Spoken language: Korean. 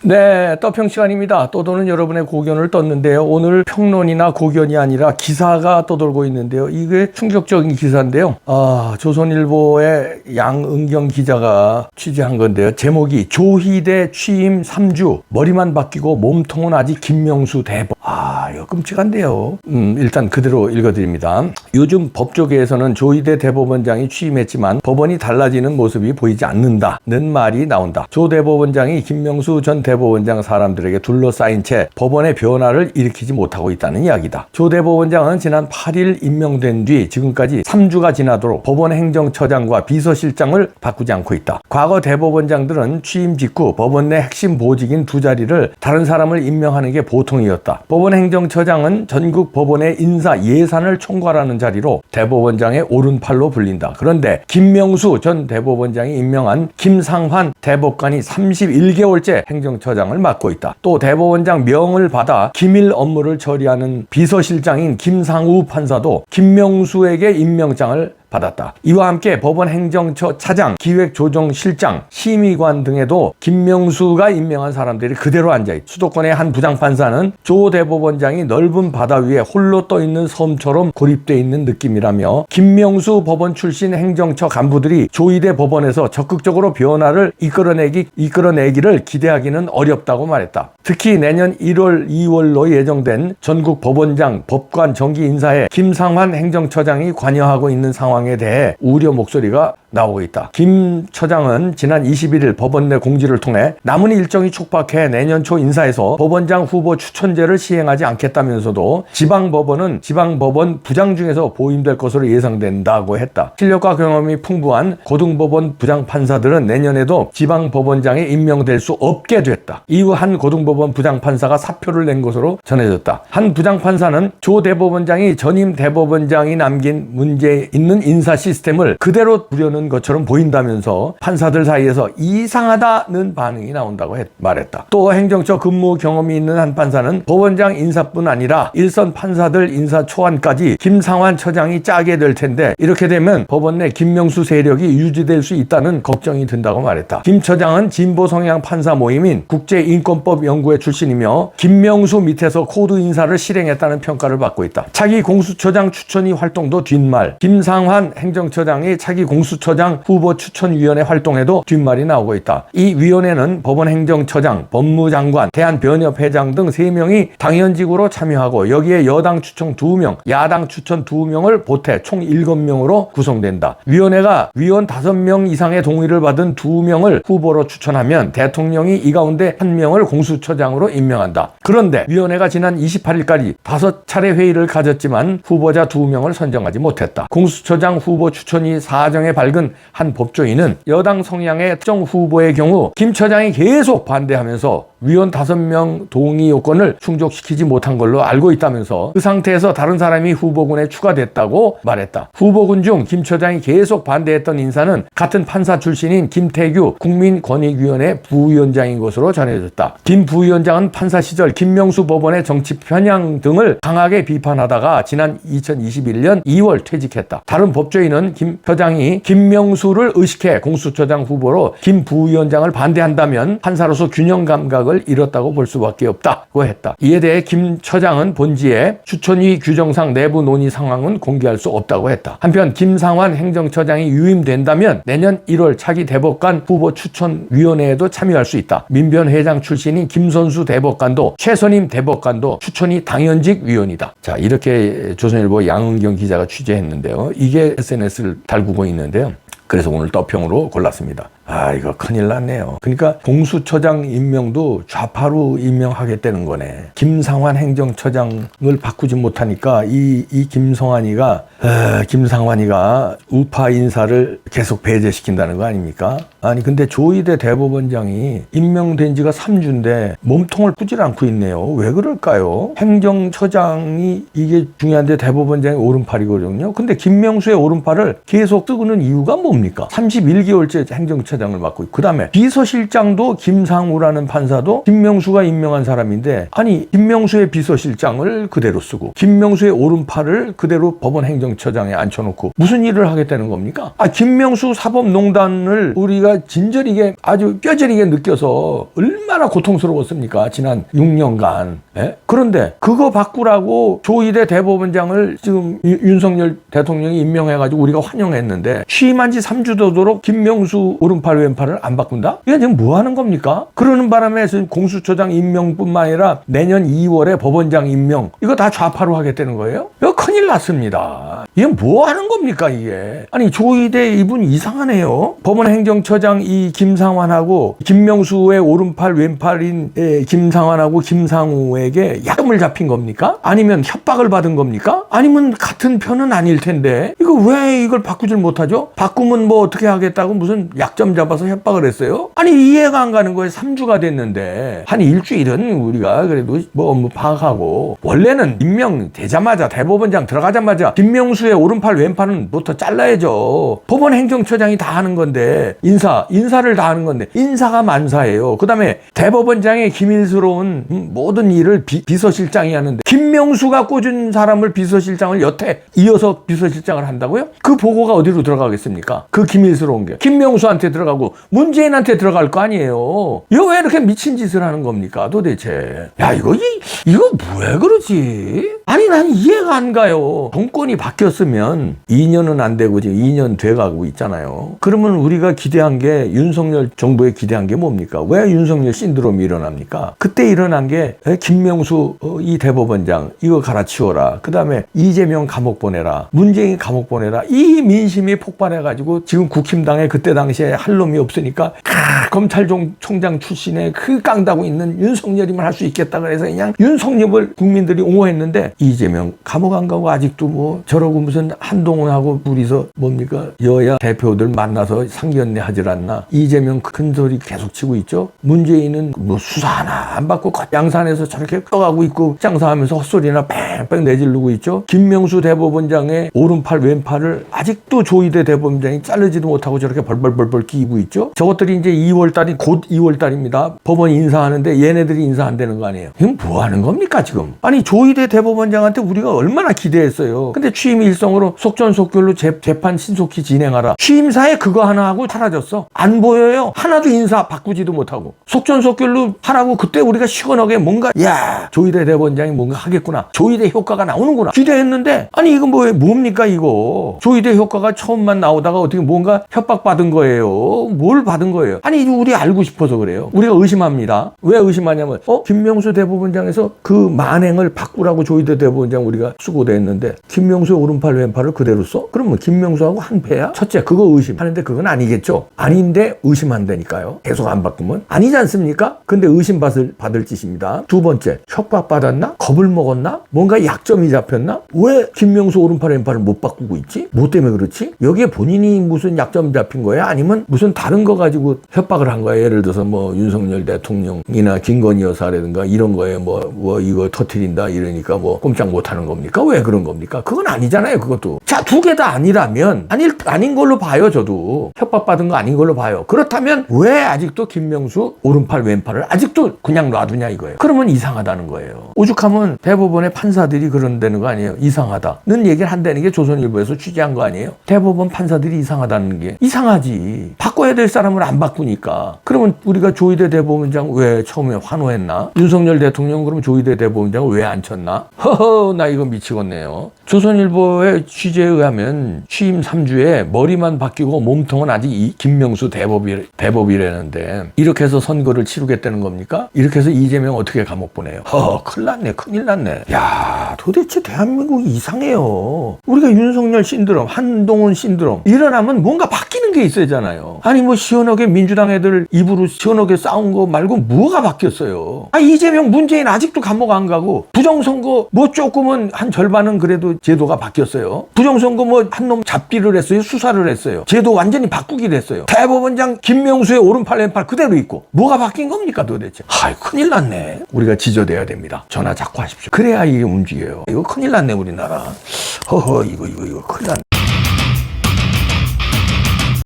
네, 떠평 시간입니다. 떠도는 여러분의 고견을 떴는데요. 오늘 평론이나 고견이 아니라 기사가 떠돌고 있는데요. 이게 충격적인 기사인데요. 조선일보의 양은경 기자가 취재한 건데요. 제목이 조희대 취임 3주 머리만 바뀌고 몸통은 아직 김명수 대법. 이거 끔찍한데요. 일단 그대로 읽어드립니다. 요즘 법조계에서는 조희대 대법원장이 취임했지만 법원이 달라지는 모습이 보이지 않는다는 말이 나온다. 조 대법원장이 김명수 전 대법원장 사람들에게 둘러싸인 채 법원의 변화를 일으키지 못하고 있다는 이야기다. 조 대법원장은 지난 8일 임명된 뒤 지금까지 3주가 지나도록 법원 행정처장과 비서실장을 바꾸지 않고 있다. 과거 대법원장들은 취임 직후 법원 내 핵심 보직인 두 자리를 다른 사람을 임명하는 게 보통이었다. 법원 행정처장은 전국 법원의 인사 예산을 총괄하는 자리로 대법원장의 오른팔로 불린다. 그런데 김명수 전 대법원장이 임명한 김상환 대법관이 31개월째 행정처장을 맡고 있다. 또 대법원장 명을 받아 기밀 업무를 처리하는 비서실장인 김상우 판사도 김명수에게 임명장을 받았다. 이와 함께 법원 행정처 차장, 기획조정실장, 심의관 등에도 김명수가 임명한 사람들이 그대로 앉아있다. 수도권의 한 부장판사는 조 대법원장이 넓은 바다 위에 홀로 떠있는 섬처럼 고립되어 있는 느낌이라며 김명수 법원 출신 행정처 간부들이 조희대 법원에서 적극적으로 변화를 이끌어내기를 기대하기는 어렵다고 말했다. 특히 내년 1월, 2월로 예정된 전국 법원장, 법관 정기 인사에 김상환 행정처장이 관여하고 있는 상황에 대해 우려 목소리가 나오고 있다. 김 처장은 지난 21일 법원 내 공지를 통해 남은 일정이 촉박해 내년 초 인사에서 법원장 후보 추천제를 시행하지 않겠다면서도 지방법원은 지방법원 부장 중에서 보임될 것으로 예상된다고 했다. 실력과 경험이 풍부한 고등법원 부장판사들은 내년에도 지방법원장에 임명될 수 없게 됐다. 이후 한 고등법원 부장판사가 사표를 낸 것으로 전해졌다. 한 부장판사는 조 대법원장이 전임 대법원장이 남긴 문제 있는 인사 시스템을 그대로 부려는 것처럼 보인다면서 판사들 사이에서 이상하다는 반응이 나온다고 말했다. 또 행정처 근무 경험이 있는 한 판사는 법원장 인사뿐 아니라 일선 판사들 인사 초안까지 김상환 처장이 짜게 될 텐데 이렇게 되면 법원 내 김명수 세력이 유지될 수 있다는 걱정이 든다고 말했다. 김 처장은 진보 성향 판사 모임인 국제인권법연구회 출신이며 김명수 밑에서 코드 인사를 실행했다는 평가를 받고 있다. 차기 공수처장 추천위 활동도 뒷말, 김상환 행정처장이 차기 공수처장 후보 추천위원회 활동에도 뒷말이 나오고 있다. 이 위원회는 법원 행정처장, 법무장관, 대한변협회장 등 3명이 당연직으로 참여하고 여기에 여당 추천 2명, 야당 추천 2명을 보태 총 7명으로 구성된다. 위원회가 위원 5명 이상의 동의를 받은 2명을 후보로 추천하면 대통령이 이 가운데 1명을 공수처장으로 임명한다. 그런데 위원회가 지난 28일까지 5차례 회의를 가졌지만 후보자 2명을 선정하지 못했다. 공수처장 후보 추천이 사정에 밝은 한 법조인은 여당 성향의 특정 후보의 경우 김 처장이 계속 반대하면서 위원 5명 동의 요건을 충족시키지 못한 걸로 알고 있다면서 그 상태에서 다른 사람이 후보군에 추가됐다고 말했다. 후보군 중 김 처장이 계속 반대했던 인사는 같은 판사 출신인 김태규 국민권익위원회 부위원장인 것으로 전해졌다. 김 부위원장은 판사 시절 김명수 법원의 정치 편향 등을 강하게 비판하다가 지난 2021년 2월 퇴직했다. 다른 법조인은 김 처장이 김명수를 의식해 공수처장 후보로 김 부위원장을 반대한다면 판사로서 균형 감각을 잃었다고 볼 수밖에 없다고 했다. 이에 대해 김 처장은 본지에 추천위 규정상 내부 논의 상황은 공개할 수 없다고 했다. 한편 김상환 행정처장이 유임된다면 내년 1월 차기 대법관 후보 추천위원회에도 참여할 수 있다. 민변회장 출신인 김선수 대법관도 최선임 대법관도 추천이 당연직 위원이다. 자, 이렇게 조선일보 양은경 기자가 취재했는데요. 이게 SNS를 달구고 있는데요. 그래서 오늘 떠평으로 골랐습니다. 이거 큰일 났네요. 그러니까 공수처장 임명도 좌파로 임명하겠다는 거네. 김상환 행정처장을 바꾸지 못하니까 이 김상환이가 우파 인사를 계속 배제시킨다는 거 아닙니까? 아니 근데 조희대 대법원장이 임명된 지가 3주인데 몸통을 꾸질 않고 있네요. 왜 그럴까요? 행정처장이 이게 중요한데 대법원장이 오른팔이거든요. 근데 김명수의 오른팔을 계속 뜨고는 이유가 뭡니까? 31개월째 행정처장 행정처장을 맡고 있고, 그 다음에 비서실장도 김상우라는 판사도 김명수가 임명한 사람인데, 아니 김명수의 비서실장을 그대로 쓰고 김명수의 오른팔을 그대로 법원 행정처장에 앉혀놓고 무슨 일을 하겠다는 겁니까? 김명수 사법농단을 우리가 진저리게 아주 뼈저리게 느껴서 얼마나 고통스러웠습니까? 지난 6년간. 예? 그런데 그거 바꾸라고 조희대 대법원장을 지금 윤석열 대통령이 임명해가지고 우리가 환영했는데, 취임한 지 3주 되도록 김명수 오른팔 왼팔을 안 바꾼다? 이게 지금 뭐 하는 겁니까? 그러는 바람에 지금 공수처장 임명뿐만 아니라 내년 2월에 법원장 임명, 이거 다 좌파로 하겠다는 거예요? 이거 큰일 났습니다. 이게 뭐 하는 겁니까 이게? 아니 조희대 이분 이상하네요. 법원 행정처장 이 김상환하고 김명수의 오른팔 왼팔인 김상환하고 김상우에게 약점을 잡힌 겁니까? 아니면 협박을 받은 겁니까? 아니면 같은 편은 아닐 텐데 이거 왜 이걸 바꾸질 못하죠? 바꾸면 뭐 어떻게 하겠다고 무슨 약점 잡아서 협박을 했어요? 아니 이해가 안 가는 거예요. 3주가 됐는데 한 일주일은 우리가 그래도 뭐 업무 파악하고, 원래는 임명되자마자 대법원장 들어가자마자 김명수의 오른팔 왼팔은 부터 잘라야죠. 법원 행정처장이 다 하는 건데, 인사를 다 하는 건데 인사가 만사예요. 그 다음에 대법원장의 기밀스러운 모든 일을 비서실장이 하는데, 김명수가 꽂은 사람을 비서실장을 여태 이어서 비서실장을 한다고요? 그 보고가 어디로 들어가겠습니까? 그 기밀스러운 게 김명수한테 들어가고 문재인한테 들어갈 거 아니에요. 이거 왜 이렇게 미친 짓을 하는 겁니까 도대체? 야 이거 왜 그러지? 아니 난 이해가 안 가요. 정권이 바뀌었으면 2년은 안 되고 지금 2년 돼가고 있잖아요. 그러면 우리가 기대한 게, 윤석열 정부에 기대한 게 뭡니까? 왜 윤석열 신드롬이 일어납니까? 그때 일어난 게 김명수 이 대법원장 이거 갈아치워라, 그 다음에 이재명 감옥 보내라, 문재인 감옥 보내라, 이 민심이 폭발해가지고 지금 국힘당에 그때 당시에 할 놈이 없으니까 검찰총장 출신의 그 깡다고 있는 윤석열이만 할 수 있겠다 그래서 그냥 윤석열을 국민들이 옹호했는데, 이재명 감옥 안 가고 아직도 뭐 저러고 무슨 한동훈하고 둘이서 뭡니까 여야 대표들 만나서 상견례 하질 않나. 이재명 큰 소리 계속 치고 있죠. 문재인은 뭐 수사 하나 안 받고 양산에서 저렇게 떠가고 있고 장사하면서 헛소리나 뺑뺑 내지르고 있죠. 김명수 대법원장의 오른팔 왼팔을 아직도 조희대 대법원장이 자르지도 못하고 저렇게 벌벌벌벌 끼고 있죠. 저것들이 이제 2월달이 곧 2월달입니다. 법원 인사하는데 얘네들이 인사 안 되는 거 아니에요. 이건 뭐 하는 겁니까 지금? 아니 조희대 대법원장한테 우리가 얼마나 기대했어요. 근데 취임 일성으로 속전속결로 재판 신속히 진행하라. 취임사에 그거 하나 하고 사라졌어. 안 보여요. 하나도 인사 바꾸지도 못하고 속전속결로 하라고 그때 우리가 시원하게 뭔가 조희대 대법원장이 뭔가 하겠구나, 조희대 효과가 나오는구나 기대했는데, 아니 이거 뭡니까 이거? 조희대 효과가 처음만 나오다가 어떻게 뭔가 협박받은 거예요? 뭘 받은 거예요? 아니 우리 알고 싶어서 그래요. 우리가 의심합니다. 왜 의심하냐면 김명수 대법원장에서 그 만행을 바꾸라고 조희대 대법원장 우리가 수고도 했는데 김명수의 오른팔 왼팔을 그대로 써? 그러면 김명수하고 한패야? 첫째 그거 의심하는데 그건 아니겠죠. 아닌데 의심한다니까요. 계속 안 바꾸면 아니지 않습니까? 근데 의심받을 짓입니다. 두 번째, 협박받았나? 겁을 먹었나? 뭔가 약점이 잡혔나? 왜 김명수 오른팔 왼팔을 못 바꾸고 있지? 뭐 때문에 그렇지? 여기에 본인이 무슨 약점 잡힌 거야? 아니면 무슨 다른 거 가지고 협박을 한 거야? 예를 들어서 뭐 윤석열 대통령이나 김건희 여사라든가 이런 거에 뭐 이거 터트린다 이러니까 뭐 꼼짝 못 하는 겁니까? 왜 그런 겁니까? 그건 아니잖아요. 그것도. 자, 두 개 다 아니라면 아닌 걸로 봐요. 저도 협박받은 거 아닌 걸로 봐요. 그렇다면 왜 아직도 김명수 오른팔 왼팔을 아직도 그냥 놔두냐 이거예요. 그러면 이상하다는 거예요. 오죽하면 대법원의 판사들이 그런다는 거 아니에요. 이상하다는 얘기를 한다는 게 조선일보에서 취재한 거 아니에요. 대법원 판사들이 이상하다는 게 이상하지. 바꿔야 될 사람을 안 바꾸니까. 그러면 우리가 조희대 대법원장 왜 처음에 환호했나? 윤석열 대통령 그럼 조희대 대법원장을 왜 안 쳤나? 허허, 나 이거 미치겠네요. 조선일보의 취재에 의하면 취임 3주에 머리만 바뀌고 몸통은 아직 김명수 대법이라는데 이렇게 해서 선거를 치르겠다는 겁니까? 이렇게 해서 이재명 어떻게 감옥 보내요? 큰일 났네. 야, 도대체 대한민국이 이상해요. 우리가 윤석열 신드롬, 한동훈 신드롬 일어나면 뭔가 바뀌는 게 있어야잖아요. 아니 뭐 시원하게 민주당 애들 입으로 시원하게 싸운 거 말고 뭐가 바뀌었어요? 이재명, 문재인 아직도 감옥 안 가고 부정선거 뭐 조금은 한 절반은 그래도 제도가 바뀌었어요. 부정선거 뭐 한 놈 잡기를 했어요. 수사를 했어요. 제도 완전히 바꾸기로 했어요. 대법원장 김명수의 오른팔 왼팔 그대로 있고 뭐가 바뀐 겁니까 도대체? 큰일 났네. 우리가 지저대야 됩니다. 전화 자꾸 하십시오. 그래야 이게 움직여요. 이거 큰일 났네 우리나라. 이거 큰일 났네.